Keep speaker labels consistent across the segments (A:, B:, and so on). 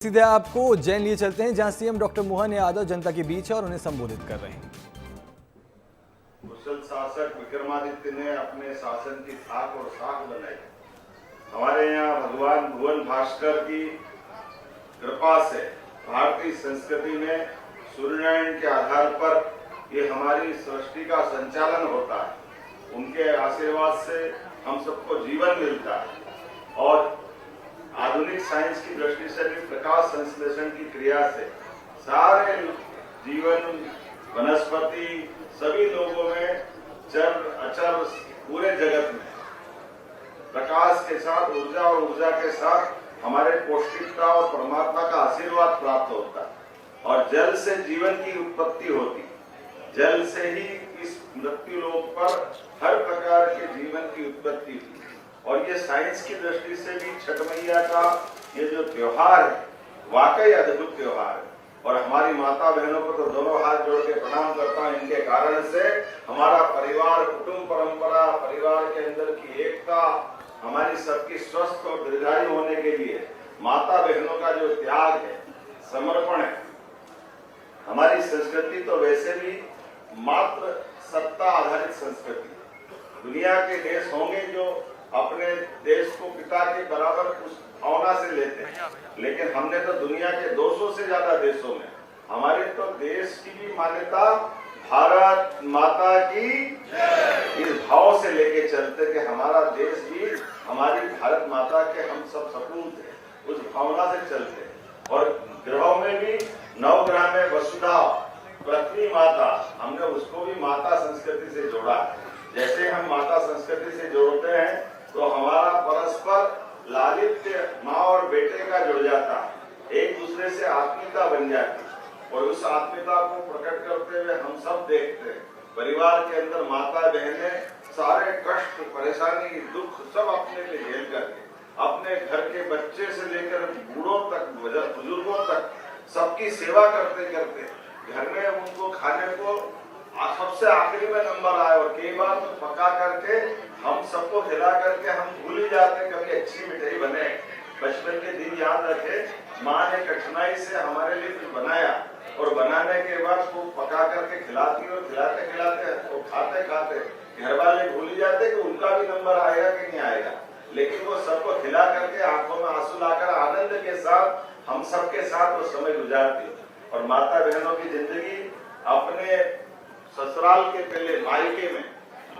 A: सीधे आपको उज्जैन लिए चलते हैं, जहां सीएम डॉक्टर मोहन यादव जनता के बीच है और उन्हें संबोधित कर रहे हैं।
B: कुशल शासक विक्रमादित्य ने अपने शासन की थाक और साख बनाई। हमारे यहाँ भगवान भुवन भास्कर की कृपा से भारतीय संस्कृति में सूर्यनारायण के आधार पर ये हमारी सृष्टि का संचालन होता है। उनके आशीर्वाद से हम सबको जीवन मिलता है और आधुनिक साइंस की दृष्टि से भी प्रकाश संश्लेषण की क्रिया से सारे जीवन, वनस्पति, सभी लोगों में चर अचर पूरे जगत में प्रकाश के साथ ऊर्जा और ऊर्जा के साथ हमारे पौष्टिकता और परमात्मा का आशीर्वाद प्राप्त होता है। और जल से जीवन की उत्पत्ति होती, जल से ही इस मृत्यु लोक पर हर प्रकार के जीवन की उत्पत्ति हुई। और ये साइंस की दृष्टि से भी छठ मैया का ये जो त्योहार है वाकई अद्भुत त्योहार है। और हमारी माता बहनों को तो दोनों हाथ जोड़ के प्रणाम करता हूँ। इनके कारण से हमारा परिवार, कुटुंब परंपरा, परिवार के अंदर की एकता, हमारी सबकी स्वस्थ और दीर्घायु होने के लिए माता बहनों का जो त्याग है, समर्पण है। हमारी संस्कृति तो वैसे भी मात्र सत्ता आधारित संस्कृति। दुनिया के देश होंगे जो अपने देश को पिता के बराबर उस भावना से लेते हैं, लेकिन हमने तो दुनिया के 200 से ज्यादा देशों में हमारे तो देश की भी मान्यता भारत माता की इस भाव से लेके चलते कि हमारा देश भी हमारी भारत माता के हम सब सपूत हैं, उस भावना से चलते हैं। और ग्रहों में भी नवग्रह में वसुधा पृथ्वी माता, हमने उसको भी माता संस्कृति से जोड़ा। जैसे हम माता संस्कृति से जोड़ते हैं तो हमारा परस्पर लालित्य माँ और बेटे का जुड़ जाता है, एक दूसरे से आत्मीयता बन जाती है। और उस आत्मीयता को प्रकट करते हुए हम सब देखते हैं परिवार के अंदर माता बहनें सारे कष्ट, परेशानी, दुख सब अपने लिए झेल करके अपने घर के बच्चे से लेकर बूढ़ों तक, बुजुर्गों तक सबकी सेवा करते करते घर में उनको खाने को सबसे आखिरी में नंबर आए और कई बार तो पका करके हम सबको खिला करके हम भूल ही जाते हैं कभी अच्छी मिठाई बने। बचपन के दिन याद रखे, माँ ने कठिनाई से हमारे लिए कुछ बनाया और बनाने के बाद वो पका करके खिलाती और खिलाते खिलाते वो खाते खाते घर वाले भूल ही जाते कि उनका भी नंबर आएगा कि नहीं आएगा, लेकिन वो सबको खिला करके आंखों में आंसू लाकर आनंद के साथ हम सबके साथ वो समय गुजारती। और माता बहनों की जिंदगी अपने ससुराल के पहले मायके में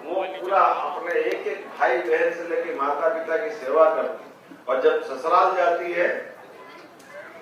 B: वो पूरा अपने एक एक भाई बहन से लेके माता पिता की सेवा करती। और जब ससुराल जाती है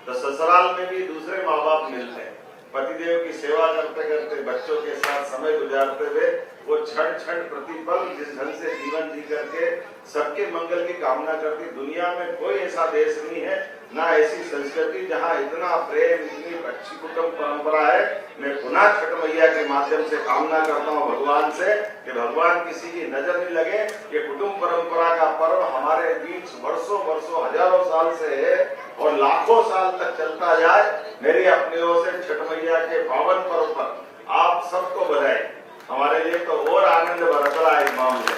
B: तो ससुराल में भी दूसरे माँ बाप मिलते हैं, पतिदेव की सेवा करते करते बच्चों के साथ समय गुजारते हुए वो क्षण क्षण प्रतिपल जिस ढंग से जीवन जी करके सबके मंगल की कामना करती। दुनिया में कोई ऐसा देश नहीं है, ना ऐसी संस्कृति जहाँ इतना प्रेम, इतनी अच्छी कुटुंब परंपरा है। मैं पुनः छठ मैया के माध्यम से कामना करता हूँ भगवान से कि भगवान किसी की नजर नहीं लगे। ये कुटुंब परंपरा का पर्व हमारे बीच वर्षों वर्षों हजारों साल से है और लाखों साल तक चलता जाए। मेरी अपनी ओर से छठ मैया के पावन पर्व पर आप सबको बधाई। हमारे लिए तो और आनंद बरस रहा है इस मामले।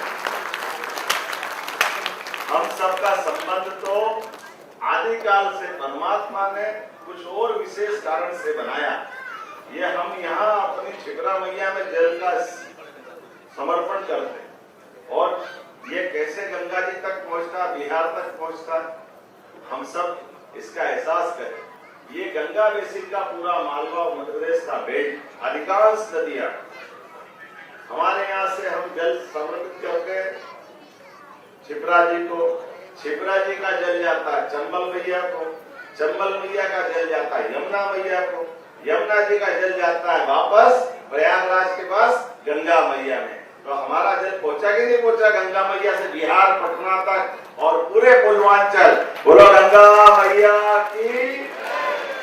B: हम सबका संबंध तो आदिकाल से परमात्मा ने कुछ और विशेष कारण से बनाया। ये हम यहाँ अपनी क्षिप्रा मैया में जल का समर्पण करते और ये कैसे गंगा जी तक पहुँचता, बिहार तक पहुँचता, हम सब इसका एहसास करें। ये गंगा बेसिन का पूरा मालवा और मध्य प्रदेश का बेल्ट, अधिकांश नदियां हमारे यहाँ से हम जल समर्पित करके क्षिप्रा जी को, क्षिप्रा जी का जल जाता है चंबल मैया को, चंबल मैया का जल जाता है यमुना मैया को, यमुना जी का जल जाता है वापस प्रयागराज के पास गंगा मैया में। तो हमारा जल पहुंचा कि नहीं पहुंचा गंगा मैया से बिहार, पटना तक और पूरे पूर्वांचल। बोलो गंगा मैया की।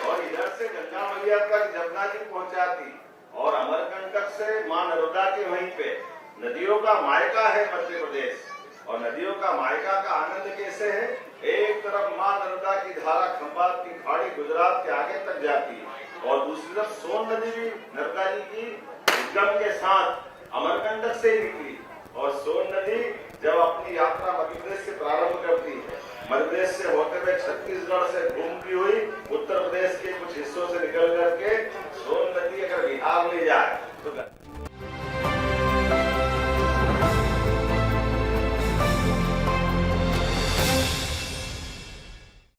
B: और इधर से गंगा मैया तक जमुना जी पहुंचाती और अमरकंटक से माँ नर्मदा के वहीं पे नदियों का मायका है मध्य प्रदेश। और नदियों का मायका का आनंद कैसे है, एक तरफ माँ नर्मदा की धारा खंभात की खाड़ी गुजरात के आगे तक जाती है और दूसरी तरफ सोन नदी भी नर्मदा जी की उद्गम के साथ अमरकंटक से निकली। और सोन नदी जब अपनी यात्रा मध्य प्रदेश से प्रारंभ करती है मध्य प्रदेश से होते हुए छत्तीसगढ़ से घूमती हुई उत्तर प्रदेश के कुछ हिस्सों से निकल